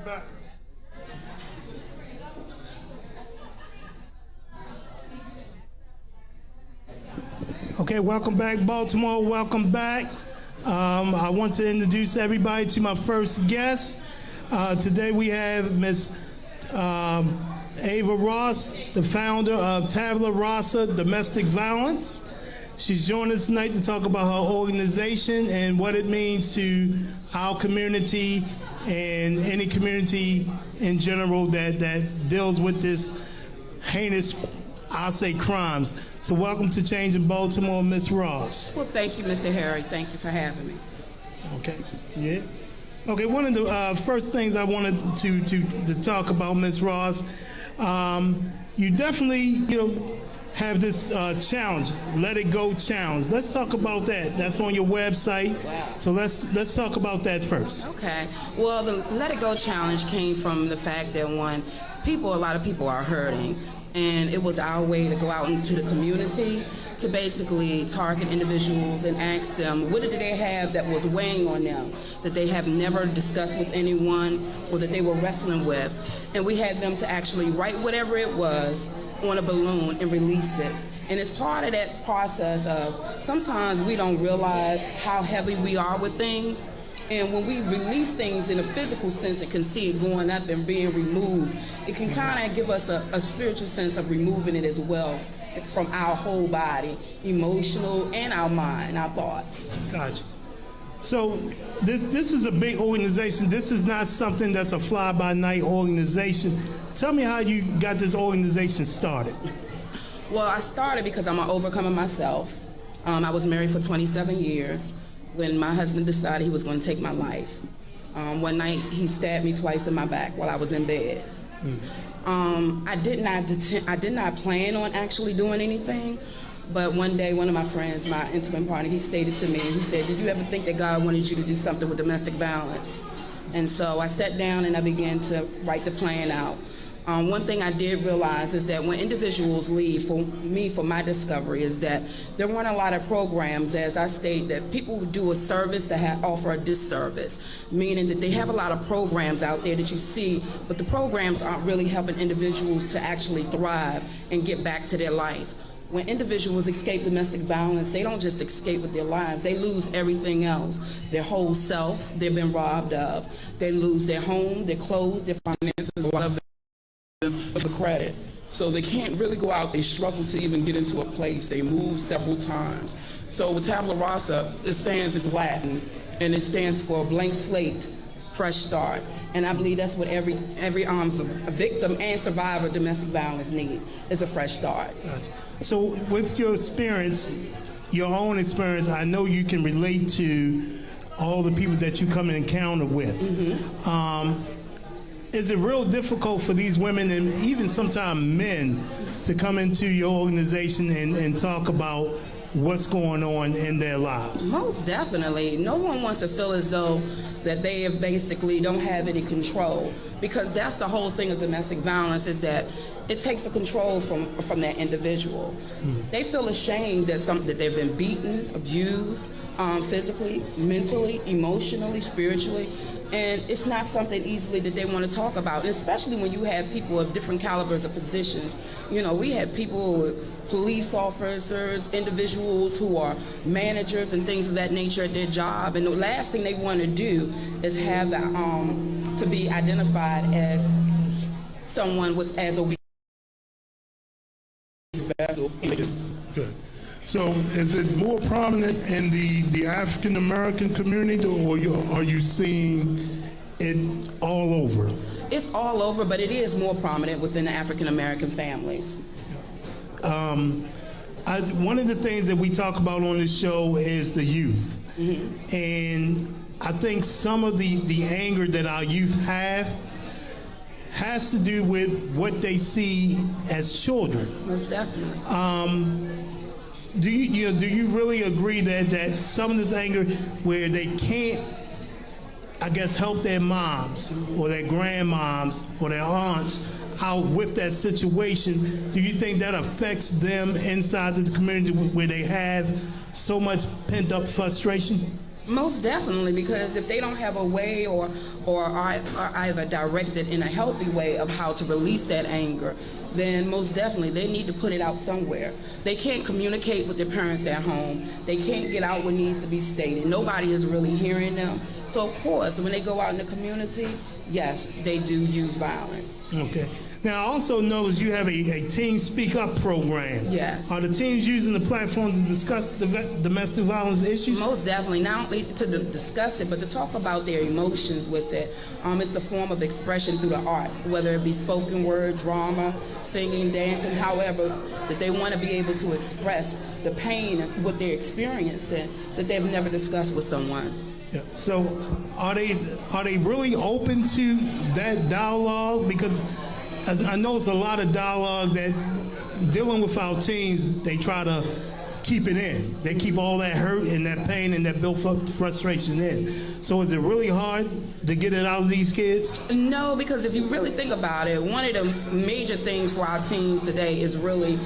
back. Okay, welcome back, Baltimore. Welcome back. I want to introduce everybody to my first guest. Today we have Miss Ava Ross, the founder of Tabula Rasa Domestic Violence. She's joining us tonight to talk about her organization and what it means to our community and any community in general that deals with this heinous, I'll say, crimes. So welcome to Change in Baltimore, Miss Ross. Well, thank you, Mr. Harry. Thank you for having me. Okay, yeah. Okay, one of the first things I wanted to talk about, Miss Ross, you definitely, have this challenge, Let It Go challenge. Let's talk about that. That's on your website. Wow. So let's talk about that first. Okay. Well, the Let It Go challenge came from the fact that a lot of people are hurting, and it was our way to go out into the community to basically target individuals and ask them what did they have that was weighing on them that they have never discussed with anyone or that they were wrestling with, and we had them to actually write whatever it was on a balloon and release it. And it's part of that process of sometimes we don't realize how heavy we are with things, and when we release things in a physical sense and can see it going up and being removed, it can kind of give us a spiritual sense of removing it as well from our whole body, emotional and our mind, our thoughts. Gotcha. So this is a big organization. This is not something that's a fly-by-night organization. Tell me how you got this organization started. Well, I started because I'm an overcomer myself. I was married for 27 years when my husband decided he was going to take my life. One night he stabbed me twice in my back while I was in bed. I did not plan on actually doing anything, but one day one of my friends, my intimate partner, he stated to me, he said, "Did you ever think that God wanted you to do something with domestic violence?" And so I sat down and I began to write the plan out. One thing I did realize is that when individuals leave, for my discovery is that there weren't a lot of programs, as I state, that people do a service that offer a disservice, meaning that they have a lot of programs out there that you see, but the programs aren't really helping individuals to actually thrive and get back to their life. When individuals escape domestic violence, they don't just escape with their lives, they lose everything else. Their whole self, they've been robbed of. They lose their home, their clothes, their finances, a lot of them the credit. So they can't really go out, they struggle to even get into a place, they move several times. So with Tabula Rasa, it stands as Latin, and it stands for blank slate, fresh start. And I believe that's what every victim and survivor of domestic violence needs, is a fresh start. Gotcha. So with your experience, your own experience, I know you can relate to all the people that you come and encounter with. Mm-hmm. Is it real difficult for these women and even sometimes men to come into your organization and talk about what's going on in their lives? Most definitely. No one wants to feel as though that they basically don't have any control, because that's the whole thing of domestic violence, is that it takes the control from that individual. They feel ashamed that they've been beaten, abused, physically, mentally, emotionally, spiritually, and it's not something easily that they want to talk about, and especially when you have people of different calibers of positions. We have people, police officers, individuals who are managers and things of that nature at their job, and the last thing they want to do is have to be identified as someone as obese. Good. So is it more prominent in the African American community, or are you seeing it all over? It's all over, but it is more prominent within the African American families. One of the things that we talk about on this show is the youth. Mm-hmm. And I think some of the anger that our youth have has to do with what they see as children. Most definitely. Do you really agree that some of this anger where they can't, I guess, help their moms or their grandmoms or their aunts out with that situation, do you think that affects them inside of the community where they have so much pent-up frustration? Most definitely, because if they don't have a way or are either directed in a healthy way of how to release that anger, then most definitely they need to put it out somewhere. They can't communicate with their parents at home. They can't get out what needs to be stated. Nobody is really hearing them. So of course, when they go out in the community, yes, they do use violence. Okay. Now, I also noticed you have a Teen Speak Up program. Yes. Are the teens using the platform to discuss domestic violence issues? Most definitely, not only to discuss it, but to talk about their emotions with it. It's a form of expression through the arts, whether it be spoken word, drama, singing, dancing, however, that they want to be able to express the pain of what they're experiencing that they've never discussed with someone. Yeah. So are they really open to that dialogue? Because I know it's a lot of dialogue that dealing with our teens, they try to keep it in. They keep all that hurt and that pain and that built-up frustration in. So is it really hard to get it out of these kids? No, because if you really think about it, one of the major things for our teens today is really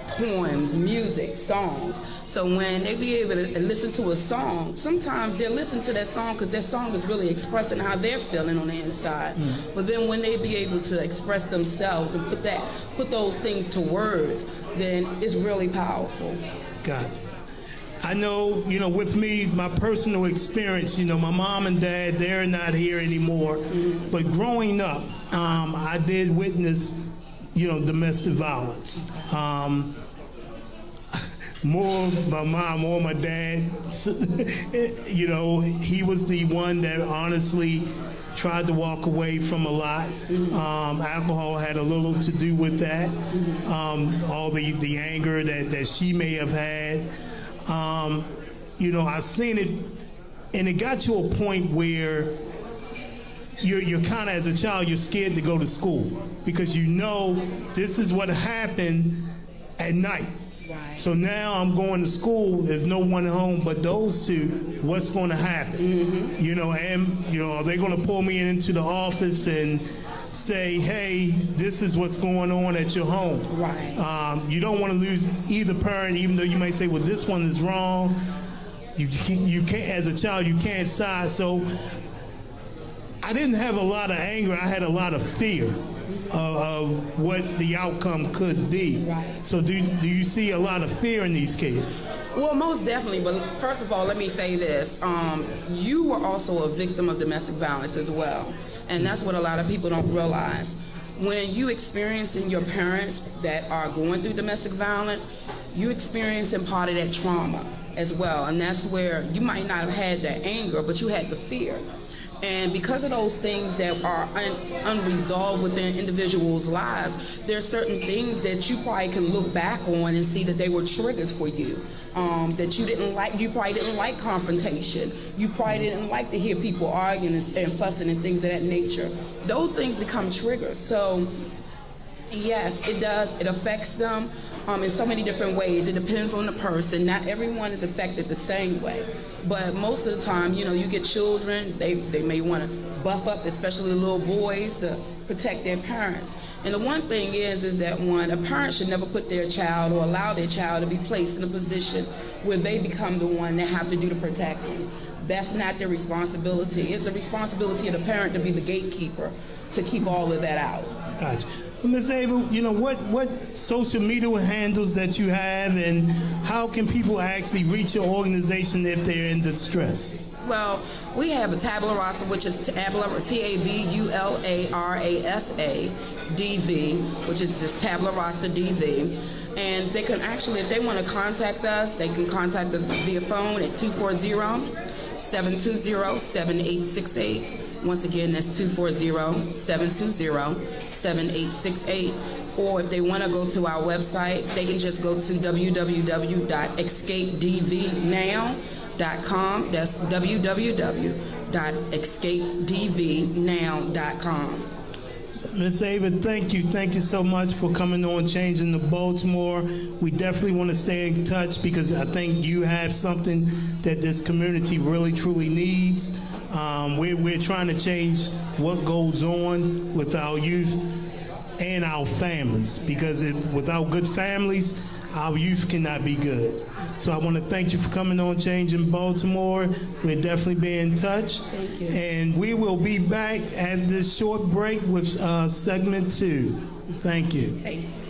poems, music, songs. So when they be able to listen to a song, sometimes they'll listen to that song because that song is really expressing how they're feeling on the inside. But then when they be able to express themselves and put those things to words, then it's really powerful. Got it. I know, with me, my personal experience, my mom and dad, they're not here anymore. But growing up, I did witness, domestic violence. More my mom or my dad, he was the one that honestly tried to walk away from a lot. Alcohol had a little to do with that. All the anger that she may have had. I seen it, and it got to a point where you're kind of, as a child, you're scared to go to school because this is what happened at night. Right. So now I'm going to school, there's no one home but those two, what's going to happen? Are they going to pull me into the office and say, hey, this is what's going on at your home? Right. You don't want to lose either parent, even though you may say, well, this one is wrong. You can't, as a child, you can't side. So I didn't have a lot of anger, I had a lot of fear of what the outcome could be. Right. So do you see a lot of fear in these kids? Well, most definitely. But first of all, let me say this. You were also a victim of domestic violence as well. And that's what a lot of people don't realize. When you experiencing your parents that are going through domestic violence, you experiencing part of that trauma as well. And that's where you might not have had the anger, but you had the fear. And because of those things that are unresolved within individuals' lives, there are certain things that you probably can look back on and see that they were triggers for you. That you didn't like. You probably didn't like confrontation. You probably didn't like to hear people arguing and fussing and things of that nature. Those things become triggers. So yes, it does. It affects them in so many different ways. It depends on the person. Not everyone is affected the same way. But most of the time, you get children, they may want to buff up, especially little boys, to protect their parents. And the one thing is that a parent should never put their child or allow their child to be placed in a position where they become the one that have to do the protecting. That's not their responsibility. It's the responsibility of the parent to be the gatekeeper, to keep all of that out. Gotcha. Ms. Ava, what social media handles that you have, and how can people actually reach your organization if they're in distress? Well, we have a Tabula Rasa, which is Tabula, Tabularasa DV, which is this Tabula Rasa DV. And they can actually, if they want to contact us, they can contact us via phone at 240-720-7868. Once again, that's 240-720-7868. Or if they want to go to our website, they can just go to www.escapedvnow.com. That's www.escapedvnow.com. Ms. Ava, thank you. Thank you so much for coming on Changing the Baltimore. We definitely want to stay in touch because I think you have something that this community really, truly needs. We're trying to change what goes on with our youth and our families, because without good families, our youth cannot be good. So I want to thank you for coming on Changing Baltimore. We'll definitely be in touch. Thank you. And we will be back at this short break with segment 2. Thank you. Thank you.